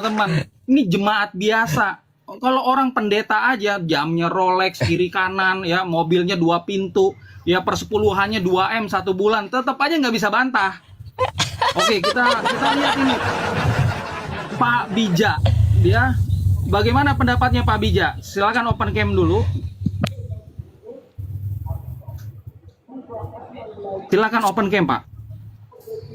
teman, ini jemaat biasa. Kalau orang pendeta aja jamnya Rolex kiri kanan ya, mobilnya 2 pintu, ya persepuluhannya 2 M 1 bulan, tetap aja nggak bisa bantah. Oke, kita lihat ini Pak Bija, dia bagaimana pendapatnya Pak Bija? Silakan open cam dulu. Silakan open cam Pak.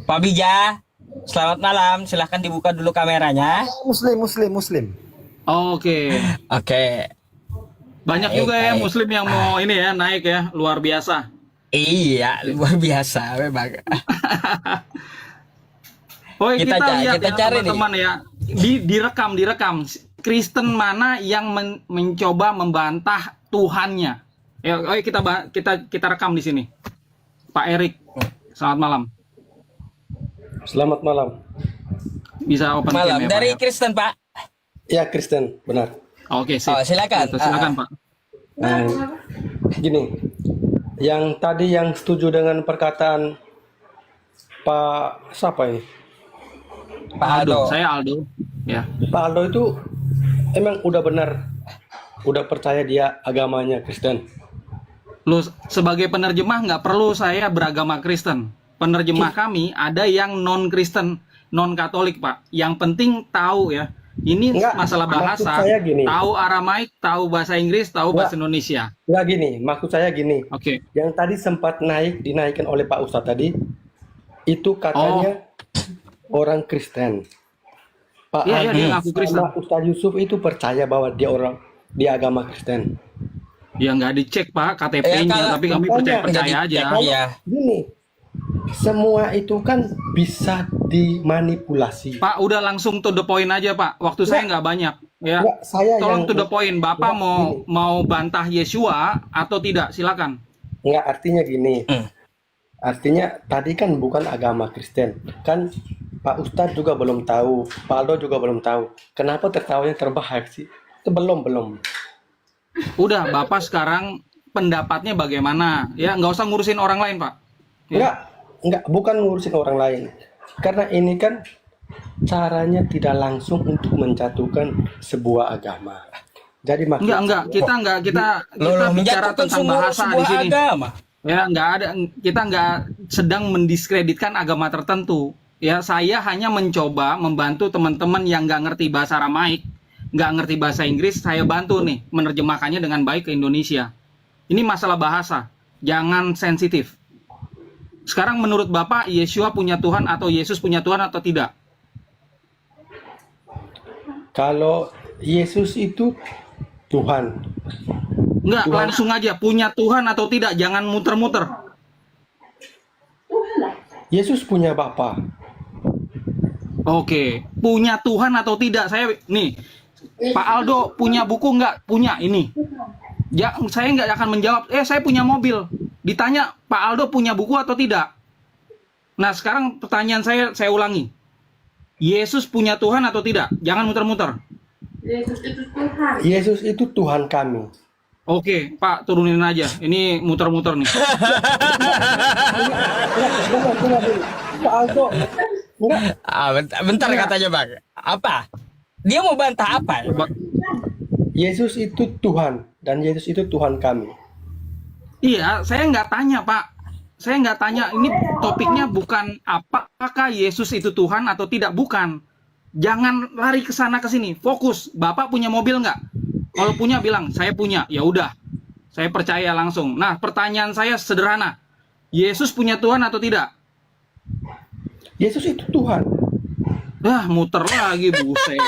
Pak Bija, selamat malam. Silahkan dibuka dulu kameranya. Muslim. Oke. Oke. Banyak Baik, juga ya baik. Muslim yang mau ini ya naik ya, luar biasa. Iya, luar biasa memang. Oh, kita lihat kita ya cari teman-teman ya. Direkam. Kristen mana yang mencoba membantah Tuhannya? Ya, oh, kita rekam di sini. Pak Erik, selamat malam. Selamat malam. Bisa open cam Malam ya, dari Pak, ya? Kristen, Pak. Ya, Kristen, benar. Oke, sip. Oh, silakan. Silakan, Pak. Nah, gini, yang tadi yang setuju dengan perkataan Pak siapa ini? Pak Aldo. Saya Aldo. Ya. Pak Aldo itu emang udah benar, udah percaya dia agamanya Kristen. Lu sebagai penerjemah nggak perlu saya beragama Kristen. Penerjemah kami ada yang non Kristen, non Katolik, Pak. Yang penting tahu ya. Ini Enggak, masalah maksud bahasa. saya gini. Tahu Aramaik, tahu bahasa Inggris, tahu bahasa Indonesia. Nggak gini, maksud saya gini. Oke. Yang tadi sempat dinaikkan oleh Pak Ustadz tadi, itu katanya orang Kristen. Pak Iya, Adi dia ngaku Kristen. sama Ustadz Yusuf itu percaya bahwa dia agama Kristen. Ya nggak dicek Pak KTP-nya, kalau- tapi kami makanya percaya aja. Iya. Gini, semua itu kan bisa dimanipulasi. Pak, udah langsung to the point aja Pak. Waktu saya nggak banyak. Ya. Nggak, saya Tolong yang to the point. Bapak Nggak, mau bantah Yesua atau tidak? Silakan. nggak, artinya gini. Hmm. Artinya tadi kan bukan agama Kristen. Kan Pak Ustadz juga belum tahu, Pak Aldo juga belum tahu. Kenapa tertawanya terbahak sih? Itu belum. Udah, Bapak sekarang pendapatnya bagaimana? Ya, nggak usah ngurusin orang lain, Pak. Ya. Enggak, bukan ngurusin orang lain. Karena ini kan caranya tidak langsung untuk menjatuhkan sebuah agama. Jadi maksud Enggak. Kita bicara Menjatuhkan tentang bahasa di sebuah sini. agama. Ya, kita nggak sedang mendiskreditkan agama tertentu. Ya, saya hanya mencoba membantu teman-teman yang nggak ngerti bahasa Aramaik, nggak ngerti bahasa Inggris. Saya bantu nih menerjemahkannya dengan baik ke Indonesia. Ini masalah bahasa, jangan sensitif. Sekarang menurut Bapak, Yesua punya Tuhan atau Yesus punya Tuhan atau tidak? kalau Yesus itu Tuhan. Enggak, Tuhan. langsung aja punya Tuhan atau tidak, jangan muter-muter. Yesus punya Bapa. Oke, punya Tuhan atau tidak? Saya nih, Pak Aldo punya buku nggak? Punya ini. Ya, saya nggak akan menjawab. Saya punya mobil. Ditanya Pak Aldo punya buku atau tidak? Nah, sekarang pertanyaan saya ulangi. Yesus punya Tuhan atau tidak? Jangan muter-muter. Yesus itu Tuhan. Yesus itu Tuhan kami. Oke, Pak, turunin aja. Ini muter-muter nih. Tunggu. Pak Aldo. Enggak. Bentar katanya, Bang. Apa? Dia mau bantah apa? Coba. Yesus itu Tuhan dan Yesus itu Tuhan kami. Iya, saya nggak tanya, Pak. Saya nggak tanya. Ini topiknya bukan apakah Yesus itu Tuhan atau tidak. Bukan. Jangan lari ke sana ke sini. Fokus. Bapak punya mobil nggak? Kalau punya bilang, saya punya. Ya udah. Saya percaya langsung. Nah, pertanyaan saya sederhana. Yesus punya Tuhan atau tidak? Yesus itu Tuhan. Muter lagi, buset.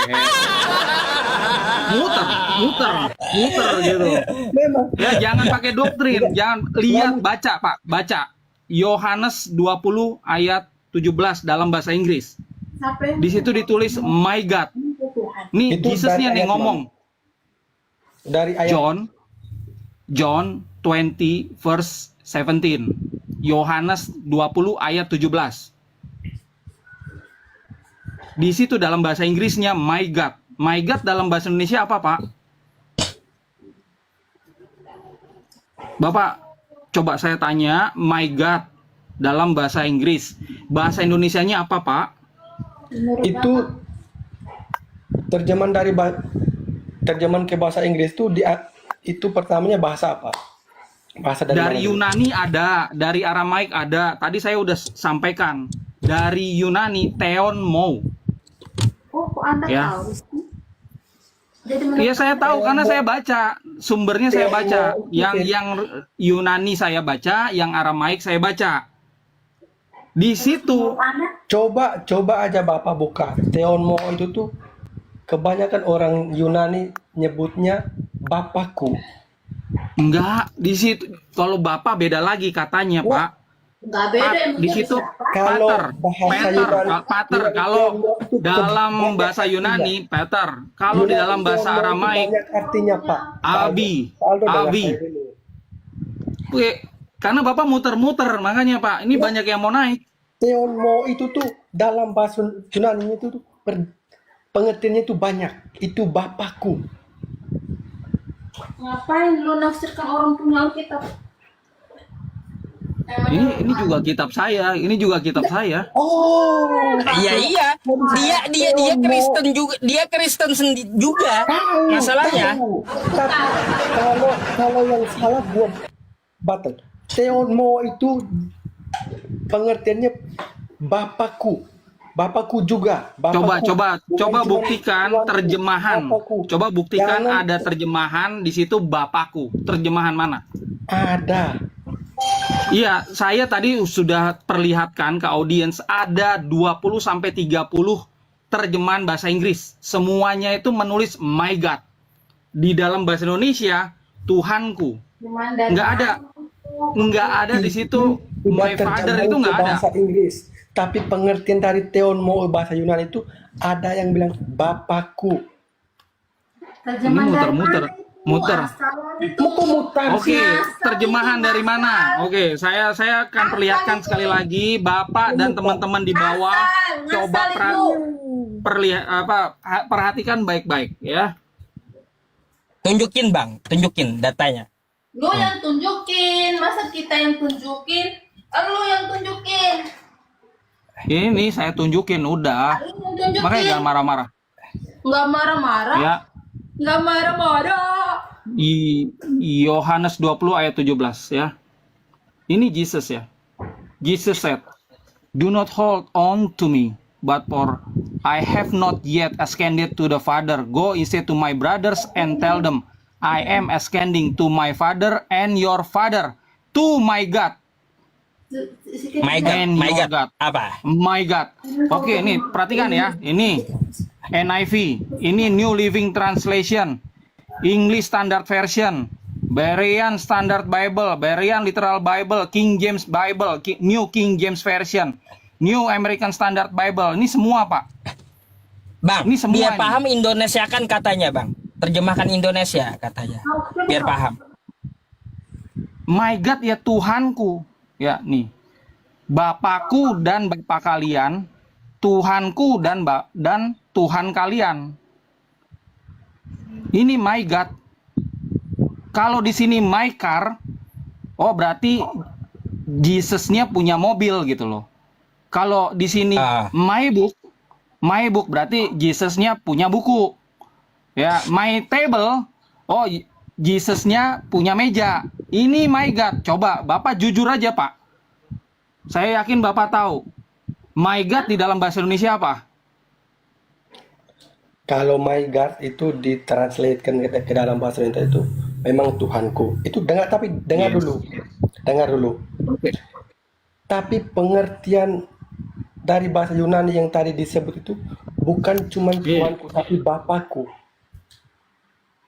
Muter gitu. Memang. Ya, jangan pakai doktrin, jangan lihat, baca, Pak, baca. Yohanes 20 ayat 17 dalam bahasa Inggris. Di situ ditulis my God. Nih, Itu Jesusnya dari nih ayat ngomong. Dari ayat John 20 verse 17. Yohanes 20 ayat 17. Di situ dalam bahasa Inggrisnya my God. My God dalam bahasa Indonesia apa, Pak? Bapak, coba saya tanya, my God dalam bahasa Inggris. Bahasa Indonesianya apa, Pak? itu terjemahan terjemahan ke bahasa Inggris itu pertamanya bahasa apa? Bahasa dari Dari mana dulu? Yunani ada, dari Aramaik ada. Tadi saya udah sampaikan. Dari Yunani Theon Mo. Oh, kok Anda Ya. tahu sih? Jadi Iya menurut saya tahu karena saya baca. Sumbernya saya baca. Yang Yunani saya baca, yang Aramaik saya baca. Di situ Anda, Coba aja Bapak buka. Theonmo itu tuh kebanyakan orang Yunani nyebutnya bapakku. enggak, di situ kalau Bapak beda lagi katanya, Pak. nggak beda yang Di situ Kalau Pater, bahasa Peter, Yunani, Pater. Yunani Kalau Theonmo itu dalam banyak bahasa artinya. Yunani, Peter. Kalau di Yunani dalam bahasa Theonmo itu Aramaik, banyak artinya Pak. Abi, Pak Aldo dengar Abi. saya dulu. Oke, karena Bapak muter-muter, makanya Pak, ini banyak yang mau naik. Theonmo itu tuh dalam bahasa Yunani itu tuh pengertiannya itu banyak. Itu bapakku. ngapain lu nafsirkan orang punya Alkitab? Ini juga kitab saya, ini juga kitab saya. Oh, Iya. Dia Kristen juga, dia Kristen juga. Masalahnya. tahu. Tapi kalau yang salah gua batal. Theonmo itu pengertiannya bapakku. Bapakku juga. Bapakku. Coba Bukan cuma buktikan tuanku. terjemahan. Bapakku. Coba buktikan Jangan- ada terjemahan di situ Bapakku. Terjemahan mana? Ada. Iya, saya tadi sudah perlihatkan ke audiens ada 20 sampai 30 terjemahan bahasa Inggris. Semuanya itu menulis my God. Di dalam bahasa Indonesia Tuhanku. Nggak ada di situ my father itu nggak ada. Bahasa Inggris. Tapi pengertian dari Theonmo bahasa Yunani itu ada yang bilang bapakku. Ini muter-muter. Muter. Kok mutar Oke, sih? terjemahan dari mana? Oke, saya akan perlihatkan sekali lagi Bapak dan teman-teman di bawah coba perhatikan baik-baik ya. Tunjukin Bang, tunjukin datanya. Lu yang tunjukin, masa kita yang tunjukin? Lu yang tunjukin. Ini saya tunjukin udah. Lu yang tunjukin. Makanya jangan marah-marah. Nggak marah-marah. Ya. Nggak marah-marah. Yohanes 20 ayat 17 ya. Ini Jesus ya. Jesus said, "Do not hold on to me, but for I have not yet ascended to the Father. Go instead to my brothers and tell them, I am ascending to my Father and your Father, to my God." My God, And my your God. God. Apa? My God. Oke, ini perhatikan ya. Ini NIV, ini New Living Translation, English Standard Version, Berean Standard Bible, Berean Literal Bible, King James Bible, New King James Version, New American Standard Bible. Ini semua, Pak. Bang, Ini semua biar ini. paham Indonesia kan katanya Bang. Terjemahkan Indonesia katanya. Biar paham. My God ya Tuhanku. Ya, nih. Bapakku dan Bapak kalian, Tuhanku dan Tuhan kalian. Ini my God. Kalau di sini my car, oh berarti Jesus-nya punya mobil gitu loh. Kalau di sini my book berarti Jesus-nya punya buku. Ya, my table, oh Jesus-nya punya meja. Ini my God. Coba Bapak jujur aja, Pak. Saya yakin Bapak tahu. My God di dalam bahasa Indonesia apa? Kalau my God itu ditranslatekan ke dalam bahasa Indonesia itu memang Tuhanku. Itu dengar Yes. dulu. Dengar dulu. Tapi pengertian dari bahasa Yunani yang tadi disebut itu bukan cuma Tuhanku tapi Bapakku.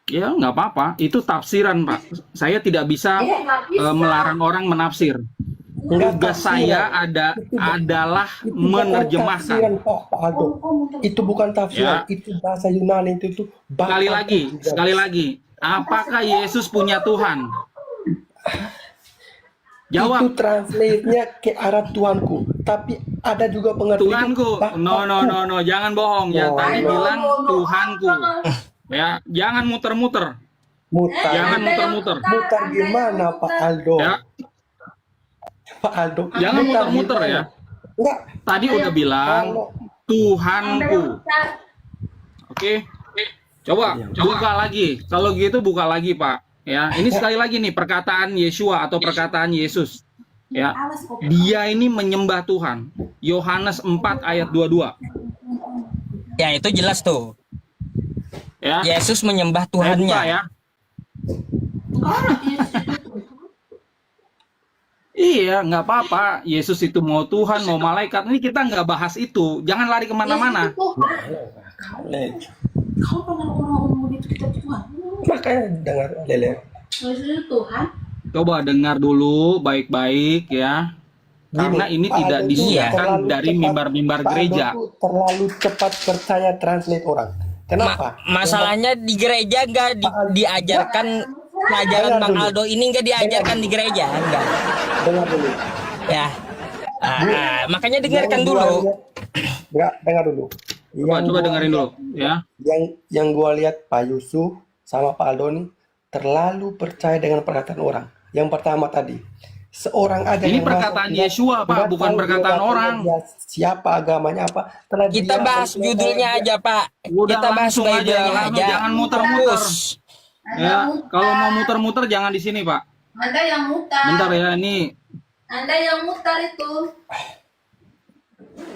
Ya, nggak apa-apa. Itu tafsiran, Pak. Saya tidak bisa melarang orang menafsir. Tugas saya adalah Itu bukan menerjemahkan. tafsiran, Pak Aldo. Itu bukan tafsiran, Ya. itu bahasa Yunani itu Bapakku. Sekali lagi. Apakah Yesus punya Tuhan? Jawab. Itu translate-nya ke arah Tuanku, tapi ada juga pengertian Tuhanku. No, jangan bohong. Ya, tadi bilang Tuhanku. Ya, jangan muter-muter. Mutar. Jangan muter-muter. Mutar gimana Pak Aldo? Ya, Pak Aldo. jangan mutar muter-muter gimana? ya. Enggak. Tadi udah bilang Kalau Tuhanku. Oke. Coba buka lagi. Kalau gitu buka lagi, Pak. Ya, ini sekali lagi nih perkataan Yeshua atau perkataan Yesus. Ya. Dia ini menyembah Tuhan. Yohanes 4 ayat 22. Ya itu jelas tuh. Ya. Yesus menyembah Saya buka Tuhannya. ya. Mana Yesus itu Tuhan? Iya, nggak apa-apa. Yesus itu mau Tuhan, mau malaikat. Ini kita nggak bahas itu. Jangan lari kemana-mana. Yesus itu Tuhan. Kalau pernah orang ngomong itu kita Tuhan. Makanya dengar Lele. Yesus itu Tuhan. Coba dengar dulu baik-baik ya. Karena ini Pak tidak Aldo tuh disiarkan terlalu dari cepat- mimbar-mimbar Pak Aldo gereja. tuh terlalu cepat percaya translate orang. Kenapa? Masalahnya di gereja nggak diajarkan pelajaran Dengar Bang dulu. Aldo ini nggak diajarkan di gereja, enggak. Dengar dulu. Ya. Makanya dengarkan Yang gua dulu. lihat- Enggak, dengar dulu. Coba gua dengerin dulu lihat- ya. Yang gua lihat Pak Yusuf sama Pak Aldo nih terlalu percaya dengan perkataan orang. Yang pertama tadi, seorang aja Ini yang perkataan masuk, Yeshua, Pak, nggak bukan tahu perkataan dia orang. dia siapa agamanya apa. Setelah Kita dia bahas berkata- judulnya aja, Pak. Udah Kita bahas langsung aja, Bible-nya langsung, aja. jangan muter-muter. Fokus. Ya, kalau mau muter-muter jangan di sini, Pak. Anda yang mutar. Bentar ya, ini Anda yang mutar itu.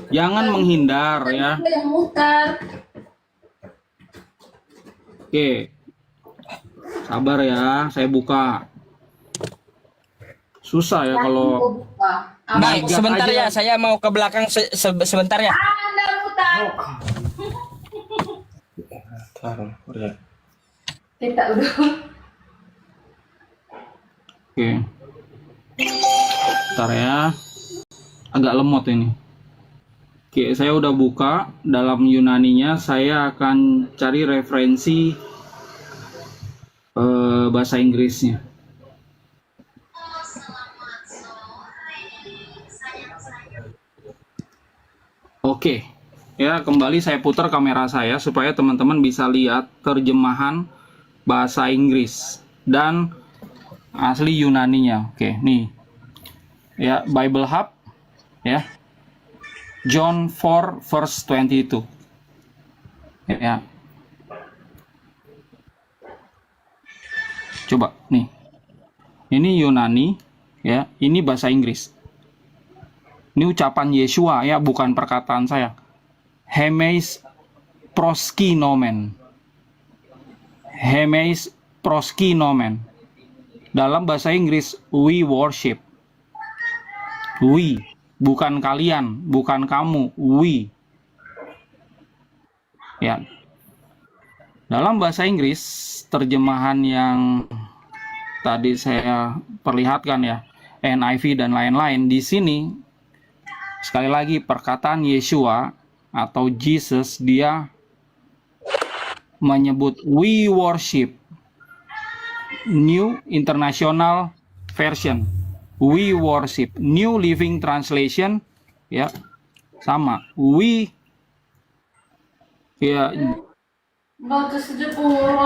jangan menghindar ya. Anda yang mutar. Oke. Sabar ya, saya buka. Susah ya kalau buka. Bang, Mega sebentar aja. ya, saya mau ke belakang sebentar ya. Anda mutar. Kita udah. Oke. Bentar ya. Agak lemot ini. Oke, saya udah buka. Dalam Yunaninya saya akan cari referensi bahasa Inggrisnya. Oke. Ya, kembali saya putar kamera saya supaya teman-teman bisa lihat terjemahan bahasa Inggris dan asli Yunaninya. Oke, nih. Ya, Bible Hub ya. John 4 verse 22. Ya. Coba nih. Ini Yunani ya, ini bahasa Inggris. Ini ucapan Yeshua ya, bukan perkataan saya. Hemeis proskinomen. Hemeis proskinomen. Dalam bahasa Inggris, we worship. We, bukan kalian, bukan kamu, we. Ya. Dalam bahasa Inggris, terjemahan yang tadi saya perlihatkan ya, NIV dan lain-lain, di sini sekali lagi perkataan Yeshua atau Jesus, dia menyebut we worship. New International Version, we worship. New Living Translation ya sama, we ya,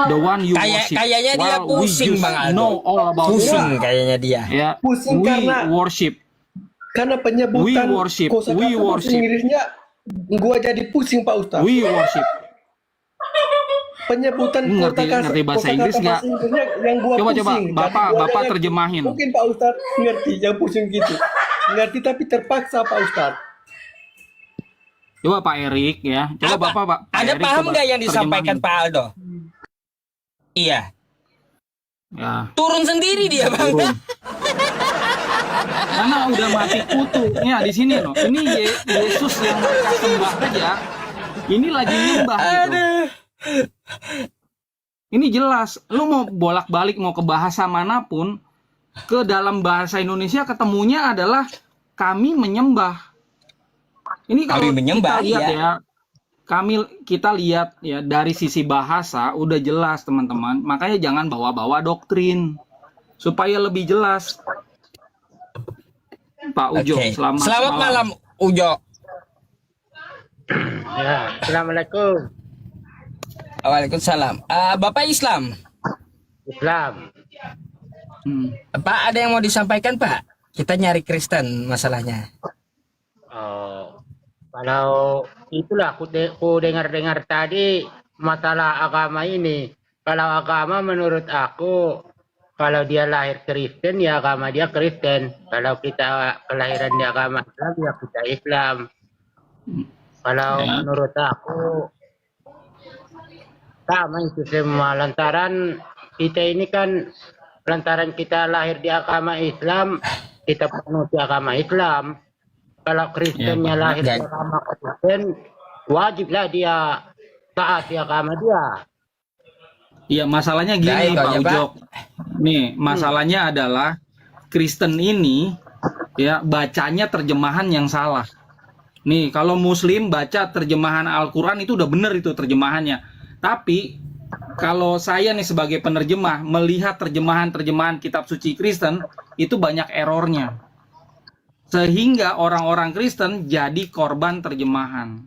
the one you worship. Kayaknya dia While we pusing, just Bang Aldo. know all about Pusing him. kayaknya dia. Ya, Pusing we karena- worship. Karena penyebutan We worship, kosakata we bahasa worship. Inggrisnya gua jadi pusing Pak Ustaz. We worship. Penyebutan Ngerti bahasa Inggris nggak? Inggrisnya yang gua Coba, pusing. Jadi Bapak gua Bapak yang- terjemahin. Mungkin Pak Ustaz ngerti yang pusing gitu. Ngerti tapi terpaksa Pak Ustaz. Coba Pak Erik ya. Coba Apa? Pak Ada Erik paham coba nggak yang disampaikan terjemahin. Pak Aldo? Iya. Ya. Turun sendiri dia, Bang. Karena udah mati kutu. Ya di sini loh. Ini Yesus yang mereka sembah aja. Ini lagi nyembah gitu. Ini jelas. Lu mau bolak-balik mau ke bahasa manapun, ke dalam bahasa Indonesia ketemunya adalah kami menyembah. Ini kalau Kami menyembah, kita lihat iya. ya. Kita lihat ya dari sisi bahasa udah jelas teman-teman. Makanya jangan bawa-bawa doktrin supaya lebih jelas. Pak Ujo, Oke. selamat malam, Ujo. Ya, Assalamualaikum. Waalaikumsalam. Bapak Islam. Islam. Pak, ada yang mau disampaikan, Pak? Kita nyari Kristen masalahnya. Oh, kalau itulah ku dengar-dengar tadi masalah agama ini. Kalau agama menurut aku, kalau dia lahir Kristen, ya agama dia Kristen. Kalau kita kelahiran di agama Islam, ya kita Islam. Kalau menurut aku, sama itu semua. Lantaran kita ini kan, lantaran kita lahir di agama Islam, kita penuh di agama Islam. Kalau Kristennya lahir di agama Kristen, wajiblah dia taat di agama dia. Iya, masalahnya gini Nah, Pak itu aja, Ujok. Nih, masalahnya adalah Kristen ini ya bacanya terjemahan yang salah. Nih, kalau Muslim baca terjemahan Al-Qur'an itu udah bener itu terjemahannya. Tapi kalau saya nih sebagai penerjemah melihat terjemahan-terjemahan kitab suci Kristen itu banyak errornya. Sehingga orang-orang Kristen jadi korban terjemahan.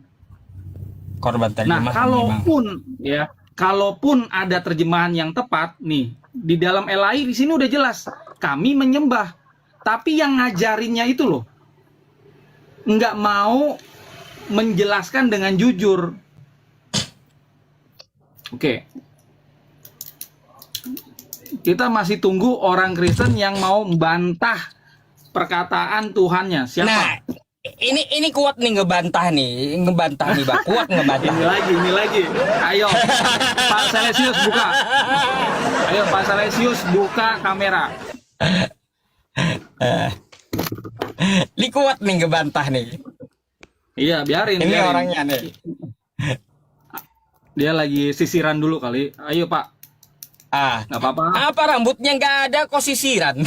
Korban terjemahan. Nah, kalaupun ada terjemahan yang tepat nih, di dalam LAI di sini udah jelas, kami menyembah. Tapi yang ngajarinnya itu loh nggak mau menjelaskan dengan jujur. Oke. Kita masih tunggu orang Kristen yang mau membantah perkataan Tuhannya. Siapa? Nah, ini kuat nih ngebantah nih Bang. Kuat ngebantah. Ini lagi. Ayo, Pak Selesius buka. Ayo, Pak Selesius buka kamera. Ini kuat nih ngebantah nih. Iya, biarin. Ini biarin. orangnya nih. Dia lagi sisiran dulu kali. Ayo, Pak. Nggak apa-apa. Apa rambutnya nggak ada kok sisiran?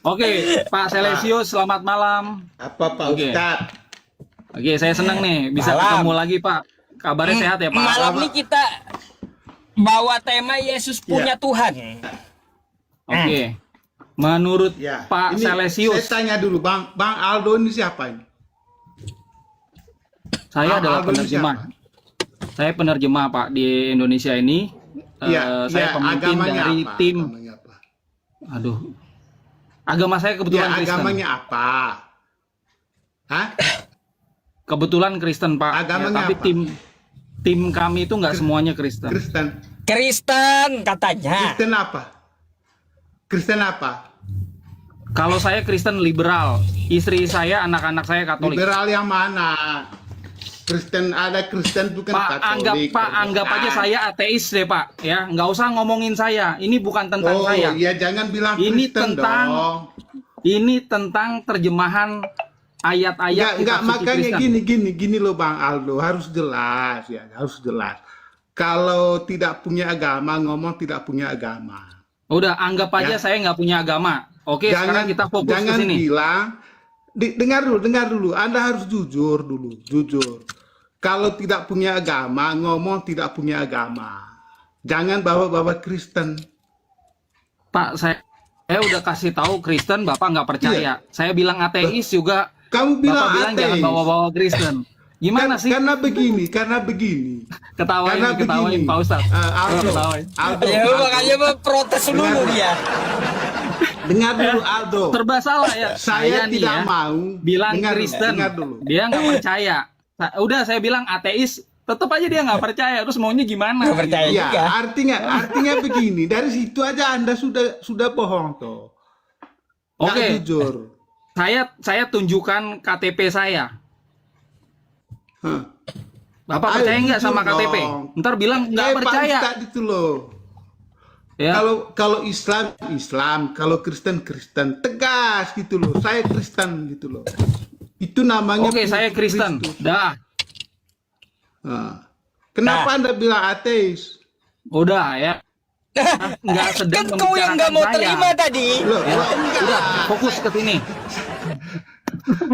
Oke, Pak Selesius, selamat malam. Apa Pak Oke. Ustadz? Oke, saya senang nih bisa Malam. ketemu lagi, Pak. Kabarnya sehat ya, Pak? Malam ini kita bawa tema Yesus punya Tuhan. Oke. Menurut Ya. Pak Ini Selesius, saya tanya dulu, Bang Aldo ini siapa ini? saya adalah Aldo ini penerjemah. Saya penerjemah, Pak, di Indonesia ini. Saya pemimpin agamanya dari apa? tim. Agamanya apa? Aduh. Agama saya Ya, kebetulan Kristen. agamanya apa? Hah? Kebetulan Kristen, Pak. Agamanya tapi apa? tim kami itu nggak semuanya Kristen. Kristen katanya. Kristen apa? Kristen apa? Kalau saya Kristen liberal, istri saya, anak-anak saya Katolik. Liberal yang mana? Kristen ada Kristen bukan Pak, Katolik. anggap aja saya ateis deh, Pak. Ya, nggak usah ngomongin saya. Ini bukan tentang saya. ya jangan bilang Ini Kristen tentang dong. Ini tentang terjemahan ayat-ayat Enggak, kitab suci makanya Kristen. gini loh Bang Aldo, harus jelas ya, harus jelas. Kalau tidak punya agama, ngomong tidak punya agama. Udah, anggap aja Ya. saya nggak punya agama. Oke, sekarang kita fokus ke jangan sini. bilang, dengar dulu, Anda harus jujur dulu, jujur. Kalau tidak punya agama, ngomong tidak punya agama. Jangan bawa-bawa Kristen. Pak, saya udah kasih tahu Kristen, Bapak nggak percaya. Saya bilang ateis juga, Kamu Bapak bilang bilang jangan ateis. bawa-bawa Kristen. Gimana sih? Karena begini. Ketawain Pak Ustadz. Aldo, Ketawain. Aldo, Ya Aldo. makanya protes dulu dia. Dengar dulu Aldo. Serba salah ya. Saya nih tidak ya, mau bilang dengar dulu, Kristen. dengar dulu. Dia nggak percaya. Udah saya bilang ateis, tetap aja dia nggak percaya. Terus maunya gimana? Nggak percaya. Iya, juga. artinya begini. Dari situ aja Anda sudah bohong tuh. Nggak Oke. jujur. Saya tunjukkan KTP saya. Hah. Bapak Ayo, percaya nggak jujur sama KTP? dong. Ntar bilang nggak Pak percaya. Ustadz itu loh. Ya. Kalau Islam, kalau Kristen, tegas gitu loh. Saya Kristen gitu loh. Itu namanya. Oke, saya Kristen. Kristus. Dah. Nah. Kenapa Anda bilang ateis? Udah ya. Nggak sedang Kan kau yang nggak mau membicarakan terima saya. tadi. Loh, Ya, enggak. udah fokus ke sini.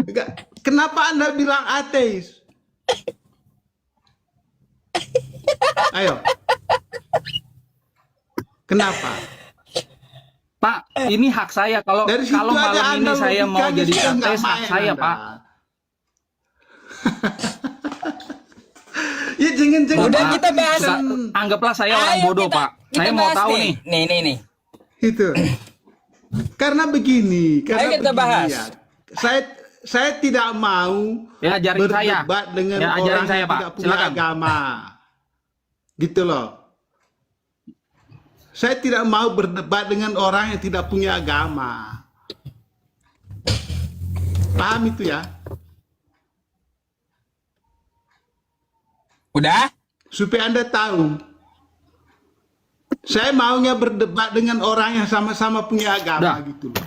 Enggak. Kenapa Anda bilang ateis? Ayo. Kenapa? Pak, ini hak saya. Kalau Dari situ kalau aja malam ini Anda saya mau logikanya jadi sudah nggak ateis, hak main saya, Anda. Pak. Ya jangan Udah, Pak. kita bahas. Anggaplah saya orang Ayo bodoh, kita- Pak. kita Saya mau bahas tahu nih. Nih. Itu. Karena begini, Ayo kita bahas. ya. saya tidak mau Ya, ajarin saya. berdebat dengan Ya, ajarin orang saya, yang Pak. tidak punya Silakan. agama. Gitu loh. Saya tidak mau berdebat dengan orang yang tidak punya agama. Paham itu ya? Udah? Supaya Anda tahu. Saya maunya berdebat dengan orang yang sama-sama punya agama Udah. gitu loh.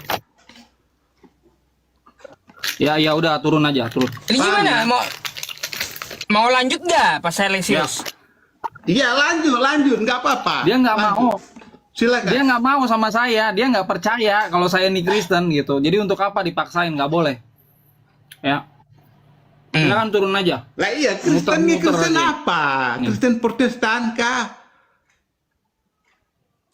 Ya udah turun aja, turun. Ini Paham gimana? ya? Mau lanjut nggak Pak Selesius? Iya lanjut, nggak apa-apa. Dia nggak Lanjut. mau. Silakan. Dia nggak mau sama saya, dia nggak percaya kalau saya ini Kristen gitu. Jadi untuk apa dipaksain? Nggak boleh. Ya. Silakan turun aja. Lah iya, Kristen nih Muter-muter Kristen aja. apa? Kristen Protestan kah?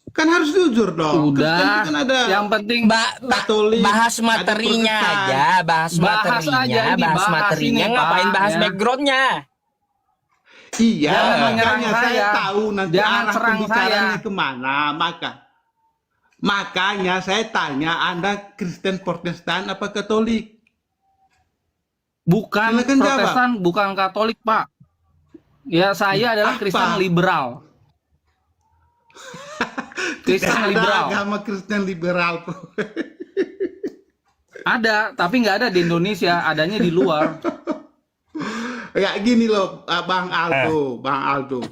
Kan harus jujur dong. Kristen itu Udah. kan ada Yang penting Katolik, bahas ada materinya Protestan. aja, bahas Bahas materinya, aja, ini bahas bahas materinya, ini, ngapain Pak, bahas ya. backgroundnya? Iya, Jangan menyerang makanya saya saya. tahu nanti Jangan arah serang pembicaraannya saya. kemana. Makanya saya tanya, Anda Kristen Protestan apa Katolik? bukan Silakan jawab. Protestan, bukan Katolik, Pak. Ya, saya adalah Apa? Kristen liberal. Kristen Tidak ada liberal. agama Kristen liberal. Ada, tapi nggak ada di Indonesia, adanya di luar. Ya gini loh, Bang Aldo.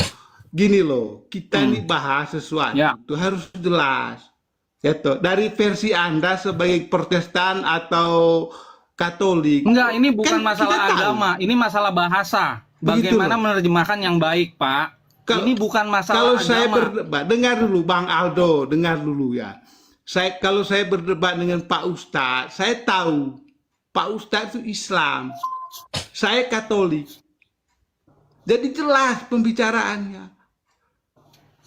Gini loh, kita ini bahas sesuatu Ya. itu harus jelas. Gitu. Dari versi Anda sebagai Protestan atau Katolik. Enggak, ini bukan Kan masalah kita tahu. agama, ini masalah bahasa. Begitu Bagaimana loh. menerjemahkan yang baik, Pak? Ini bukan Kalau masalah saya agama. berdebat, dengar dulu Bang Aldo, dengar dulu ya. Kalau saya berdebat dengan Pak Ustadz, saya tahu Pak Ustadz itu Islam, saya Katolik. Jadi jelas pembicaraannya.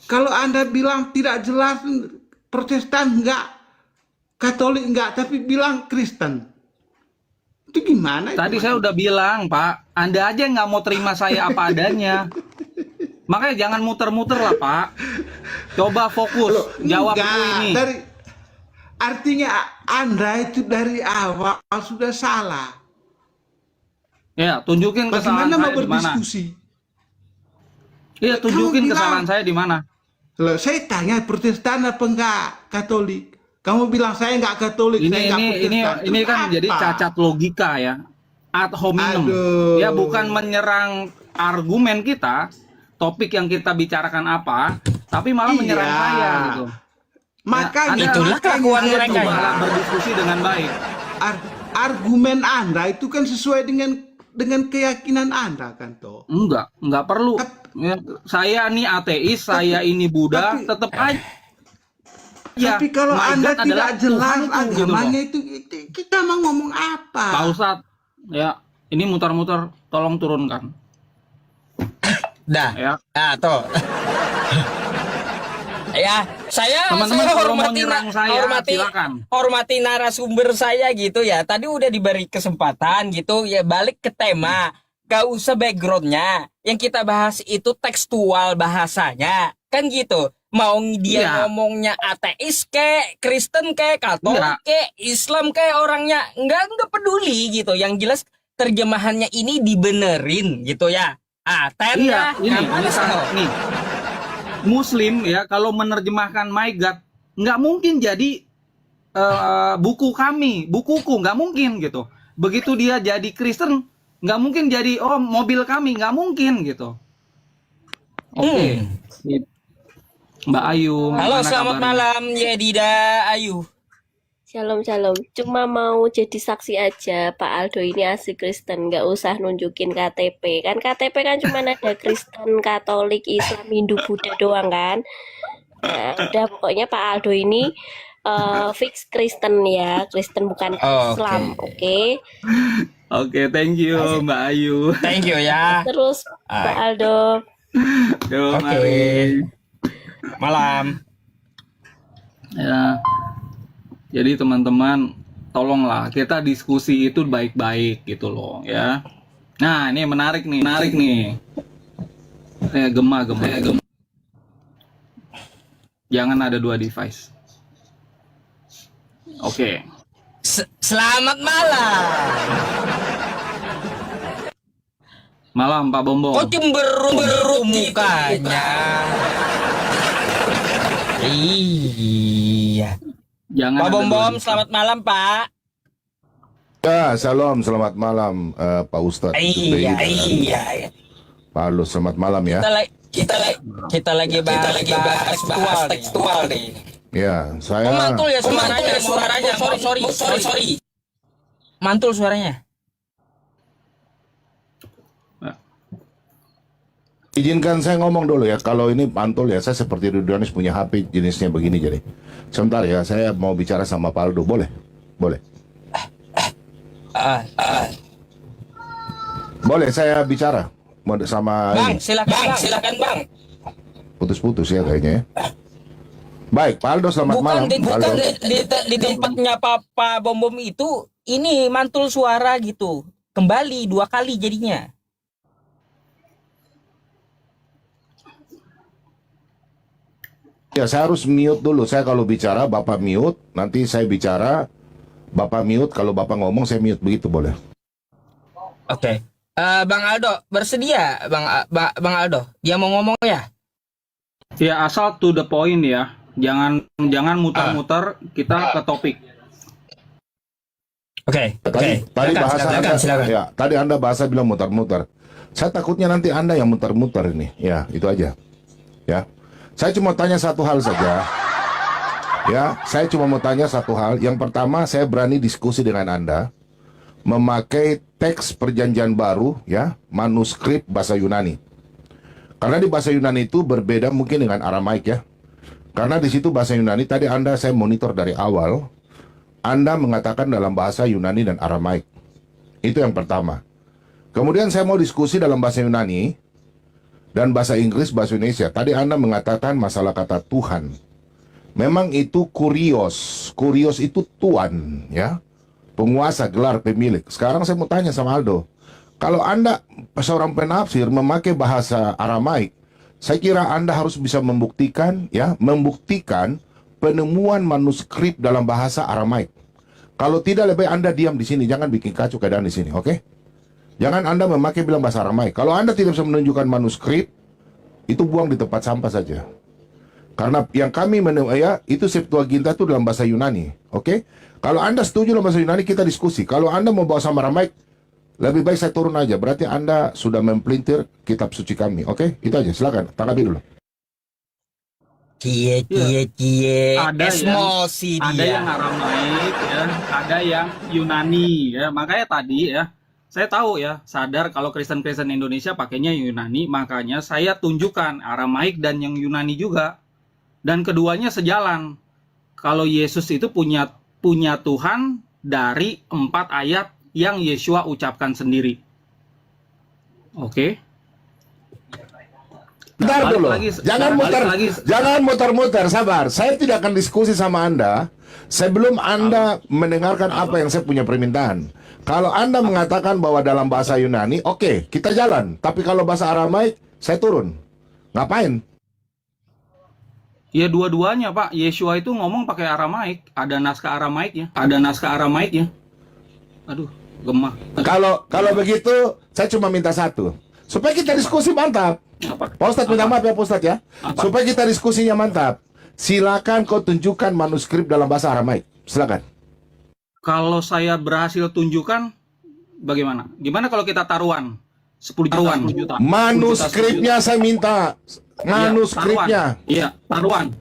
Kalau Anda bilang tidak jelas, Protestan enggak, Katolik enggak, tapi bilang Kristen. Itu gimana? Tadi itu, saya Mas? udah bilang, Pak, Anda aja nggak mau terima saya apa adanya. Makanya jangan muter-muter lah, Pak. Coba fokus, jawab Enggak, dulu ini. artinya Anda itu dari awal sudah salah. Ya, tunjukin kesalahan Bagaimana mau saya di mana. berdiskusi? Iya, tunjukin Kamu kesalahan bilang- saya di mana. Loh, saya tanya Protestan apa enggak Katolik? Kamu bilang saya enggak Katolik, saya enggak Protestan. Ini Terus kan apa? jadi cacat logika ya. Ad hominem. Aduh. Ya bukan menyerang argumen kita, topik yang kita bicarakan apa, tapi malah Iya. menyerang saya gitu. Makanya Anda- Itulah kelakuan Anda mereka cobalah ya. berdiskusi dengan baik. argumen Anda itu kan sesuai dengan keyakinan Anda kan toh. Enggak perlu. Ya, saya nih ateis, saya ini Buddha, tapi- tetap aja. Tapi kalau my Anda God adalah tidak jelas Tuhanku, gitu loh. agamanya itu kita mau ngomong apa? Pak Ustadz, ya ini muter-muter, tolong turunkan. Dah. Ya. Ah, tuh. Ya, saya Teman-teman saya kalau mau nyerang saya, silakan. hormati narasumber saya gitu ya. Tadi udah diberi kesempatan gitu ya, balik ke tema. Gak usah backgroundnya. Yang kita bahas itu tekstual bahasanya. Kan gitu. Mau dia Iya. ngomongnya ateis ke, Kristen ke, Katolik Enggak. ke, Islam ke, orangnya enggak peduli gitu. Yang jelas terjemahannya ini dibenerin gitu ya. Ah, ten Iya, ya. ini sangat nih. Muslim ya kalau menerjemahkan my God nggak mungkin jadi buku kami, bukuku nggak mungkin gitu. Begitu dia jadi Kristen nggak mungkin jadi mobil kami, nggak mungkin gitu. Oke. Mbak Ayu. Halo, gimana selamat kabarnya? malam Yedida Ayu. Shalom, shalom. Cuma mau jadi saksi aja, Pak Aldo ini asli Kristen, nggak usah nunjukin KTP. Kan KTP kan cuma ada Kristen, Katolik, Islam, Hindu, Buddha doang kan. Nah, udah pokoknya Pak Aldo ini fix Kristen ya, Kristen bukan Oh, Islam, oke? Oke, thank you Mbak Ayu. Thank you ya. Terus Pak Aldo, Yo, Oke. mari. Malam. Ya. Jadi teman-teman, tolonglah kita diskusi itu baik-baik gitu loh ya. Nah, ini menarik nih. Gema. Jangan ada dua device. Oke. Selamat malam. Malam Pak Bombong. Kok cemberut mukanya? Iya. Jangan Pak ada Bom, dualisme. selamat malam Pak. Ya, salam, selamat malam Pak Ustadz. Iya. Pak Aldo, selamat malam ya. Kita lagi bahas tekstual nih. Ya, saya Mantul ya suaranya. Sorry. Mantul suaranya. izinkan saya ngomong dulu ya. Kalau ini mantul ya, saya seperti Rudionis punya HP jenisnya begini jadi. Sebentar ya, saya mau bicara sama Pak Aldo, boleh? Boleh. Boleh saya bicara sama Bang, ini. silakan Bang. Putus-putus ya kayaknya ya. Baik, Pak Aldo, selamat malam. Pak Aldo. Di tempatnya Papa Bom itu ini mantul suara gitu. Kembali 2 kali jadinya. Ya, saya harus mute dulu. Saya kalau bicara, Bapak mute. Nanti saya bicara, Bapak mute. Kalau Bapak ngomong, saya mute. Begitu boleh. Oke. Bang Aldo, bersedia Bang Aldo? Dia mau ngomong ya? Ya asal to the point ya. Jangan muter-muter, kita ke topik. Oke. Tadi bahasa silakan. Ya, tadi Anda bahasa bilang muter-muter. Saya takutnya nanti Anda yang muter-muter ini. Ya, itu aja. Ya. Saya cuma tanya satu hal saja. Ya, saya cuma mau tanya satu hal. Yang pertama, saya berani diskusi dengan Anda memakai teks perjanjian baru, ya, manuskrip bahasa Yunani. Karena di bahasa Yunani itu berbeda mungkin dengan Aramaik ya. Karena di situ bahasa Yunani, tadi saya monitor dari awal, Anda mengatakan dalam bahasa Yunani dan Aramaik. Itu yang pertama. Kemudian saya mau diskusi dalam bahasa Yunani dan bahasa Inggris, bahasa Indonesia. Tadi Anda mengatakan masalah kata Tuhan. Memang itu kurios. Kurios itu tuan, ya. Penguasa, gelar, pemilik. Sekarang saya mau tanya sama Aldo. Kalau Anda seorang penafsir memakai bahasa Aramaik, saya kira Anda harus bisa membuktikan, ya, membuktikan penemuan manuskrip dalam bahasa Aramaik. Kalau tidak, lebih Anda diam di sini, jangan bikin kacau keadaan di sini, oke? Jangan Anda memakai bilang bahasa Aramaik. Kalau Anda tidak bisa menunjukkan manuskrip, itu buang di tempat sampah saja. Karena yang kami ya, itu Septuaginta itu dalam bahasa Yunani, oke? Kalau Anda setuju dalam bahasa Yunani, kita diskusi. Kalau Anda mau bawa sama Aramaik, lebih baik saya turun aja. Berarti Anda sudah mempelintir kitab suci kami, oke? Itu aja, silakan, tanggapi dulu. Cie. Ada Emosi Ada dia. yang Aramaik ya, ada yang Yunani ya. Makanya tadi ya, saya tahu ya, sadar kalau Kristen-Kristen Indonesia pakainya Yunani, makanya saya tunjukkan Aramaik dan yang Yunani juga. Dan keduanya sejalan. Kalau Yesus itu punya Tuhan dari 4 ayat yang Yesua ucapkan sendiri. Oke. Bentar balik dulu, lagi, jangan balik muter, lagi. jangan muter-muter, sabar. Saya tidak akan diskusi sama Anda sebelum Anda mendengarkan apa yang saya punya permintaan. Kalau Anda mengatakan bahwa dalam bahasa Yunani, oke, kita jalan. Tapi kalau bahasa Aramaik, saya turun. Ngapain? Ya dua-duanya Pak. Yesua itu ngomong pakai Aramaik. Ada naskah Aramaiknya. Aduh, gemah. Kalau begitu, saya cuma minta satu. Supaya kita diskusi mantap. Apa? Pak Ustadz minta maaf ya Pak Ustadz ya. Apa? Supaya kita diskusinya mantap. Silakan kau tunjukkan manuskrip dalam bahasa Aramaik. Silakan. Kalau saya berhasil tunjukkan, bagaimana? Gimana kalau kita taruhan? 10 juta, 10 juta. Manuskripnya saya minta. Manuskripnya. Iya, taruhan.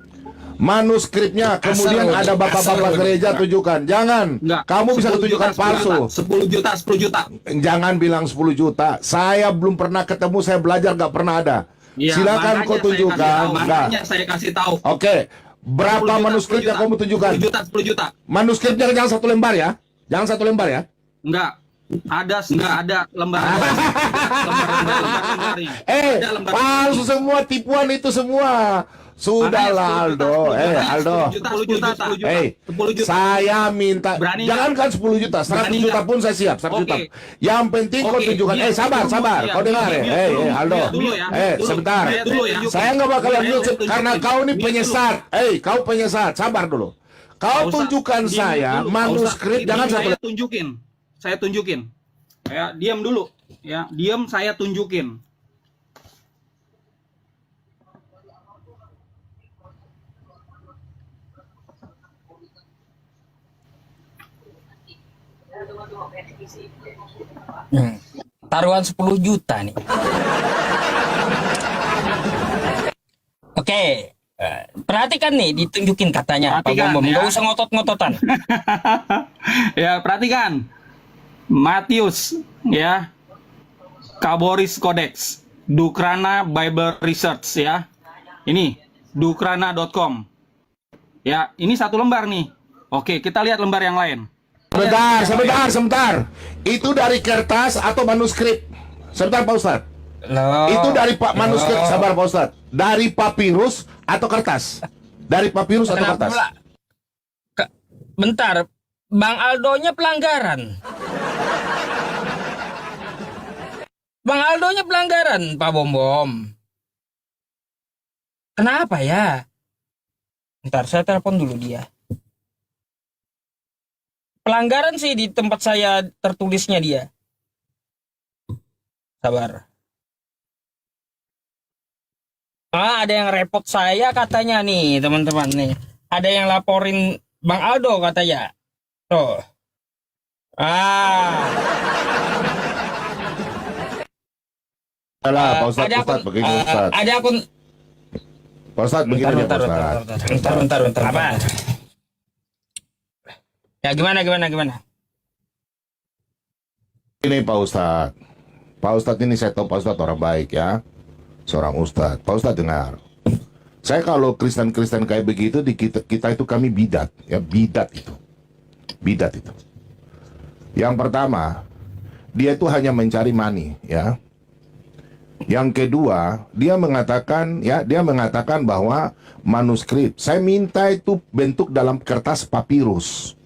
Manuskripnya. Kemudian ada bapak-bapak gereja tunjukkan. Jangan. Enggak. Kamu bisa 10 tunjukkan juta, palsu. 10 juta, 10 juta. Jangan bilang 10 juta. Saya belum pernah ketemu, saya belajar nggak pernah ada. Iya, Silakan makanya kau saya tunjukkan. kasih tahu, Enggak. makanya saya kasih tahu. Oke. 10 Berapa juta, manuskrip 10 yang juta. kamu tunjukkan? 10 juta, 10 juta. Manuskripnya jangan 1 lembar ya. Jangan 1 lembar ya. Enggak. Ada lembar-lembarnya. Ada lembar. Palsu semua, tipuan itu semua. Sudahlah Aldo. Aldo. 10 juta. Hei, 10 juta. saya minta, Berani jangankan 10 juta, 100 Berani juta nggak? pun saya siap, 100 juta. Oke. Yang penting kau Oke, tunjukkan. biar Sabar, dulu, sabar. iya, Kau dengar ya? biar dulu, Aldo. biar dulu ya, dulu. Sebentar. Biar dulu ya. Saya nggak bakal Biar mute dulu, karena tunjukin. kau ini Biar penyesat. Kau penyesat. Sabar dulu. Kau Pak Ustadz, tunjukkan diam saya dulu, Pak manuskrip, Ustadz. jangan Ini satu. saya tunjukin. Ya, diam dulu. Ya, diam, saya tunjukin. Taruhan 10 juta nih. Oke, perhatikan nih, ditunjukin katanya Pak Perhatikan, Bom. ya. Nggak usah ngotot-ngototan. Ya, perhatikan. Matius, ya. Kaboris Codex, Dukrana Bible Research, ya. Ini dukrana.com. Ya, ini satu lembar nih. Oke, kita lihat lembar yang lain. Sebentar. Itu dari kertas atau manuskrip? Sebentar Pak Ustadz. Loh. Itu dari manuskrip, sabar Pak Ustadz. Dari papirus atau kertas? Dari papirus atau Kenapa kertas? pula? Bentar, Bang Aldonya pelanggaran. Bang Aldonya pelanggaran, Pak Bom. Kenapa ya? Bentar, saya telepon dulu dia. Pelanggaran sih di tempat saya tertulisnya dia. Sabar. Ada yang repot saya katanya nih, teman-teman nih. Ada yang laporin Bang Aldo katanya. Tuh. Alah, Pak Ustadz, Ada Ustadz, akun, begini Ustadz. ada akun. Pak Ustadz, begini ya Pak Ustadz. Bentar. Apa? Ya gimana? Ini Pak Ustadz. Pak Ustadz ini saya tahu Pak Ustadz orang baik ya. Seorang Ustadz. Pak Ustadz dengar. Saya kalau Kristen-Kristen kayak begitu, di kita itu kami bidat. Ya, bidat itu. Yang pertama, dia itu hanya mencari money ya. Yang kedua, dia mengatakan bahwa manuskrip, saya minta itu bentuk dalam kertas papirus.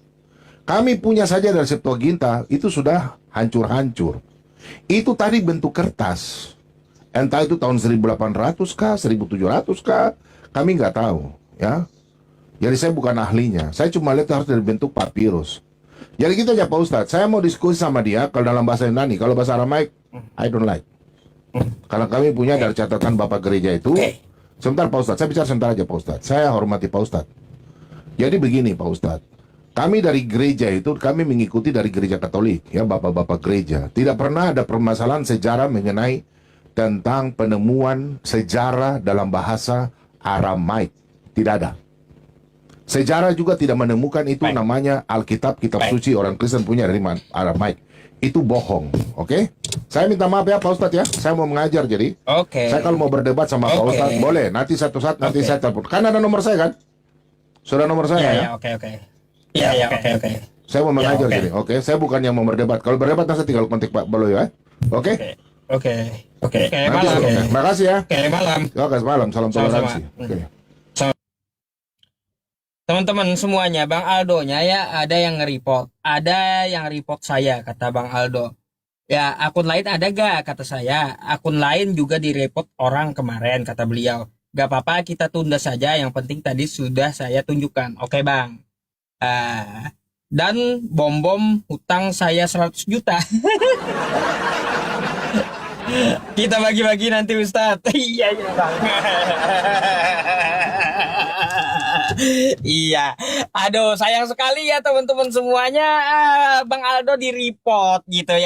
Kami punya saja dari Septuaginta, itu sudah hancur-hancur. Itu tadi bentuk kertas. Entah itu tahun 1800 kah, 1700 kah, kami nggak tahu, ya. Jadi saya bukan ahlinya. Saya cuma lihat harus dari bentuk papirus. Jadi gitu aja Pak Ustadz. Saya mau diskusi sama dia kalau dalam bahasa Yunani, kalau bahasa Aramaik, I don't like. Kalau kami punya dari catatan Bapak Gereja itu, sebentar Pak Ustadz, saya bicara sebentar aja Pak Ustadz. Saya hormati Pak Ustadz. Jadi begini Pak Ustadz. Kami dari gereja itu, kami mengikuti dari gereja Katolik, ya bapak-bapak gereja. Tidak pernah ada permasalahan sejarah mengenai tentang penemuan sejarah dalam bahasa Aramaik. Tidak ada. Sejarah juga tidak menemukan itu namanya Alkitab, kitab suci orang Kristen punya dari Aramaik. Itu bohong, oke? Saya minta maaf ya Pak Ustadz ya. Saya mau mengajar jadi. Saya kalau mau berdebat sama Pak Ustadz, boleh. Nanti satu saat nanti saya telepon. Kan ada nomor saya kan? Sudah nomor saya ya? Oke. Saya mau mengajar jadi, oke? Saya bukan yang mau berdebat. Kalau berdebat nanti tinggal kontak Pak Baloy ya. Oke? Oke. Nanti Malam. oke. Makasih ya. Oke, malam. Oke, malam. Salam Sama-sama. toleransi. Oke. Teman-teman semuanya, Bang Aldonya ya ada yang nge-report. Ada yang report saya, kata Bang Aldo. Ya, akun lain ada gak, kata saya. Akun lain juga direport orang kemarin, kata beliau. Gak apa-apa, kita tunda saja. Yang penting tadi sudah saya tunjukkan. Oke, Bang. Dan bom hutang saya 100 juta. Kita bagi-bagi nanti Ustadz. Iya, Bang. Iya, aduh sayang sekali ya teman-teman semuanya, Bang Aldo di report gitu ya.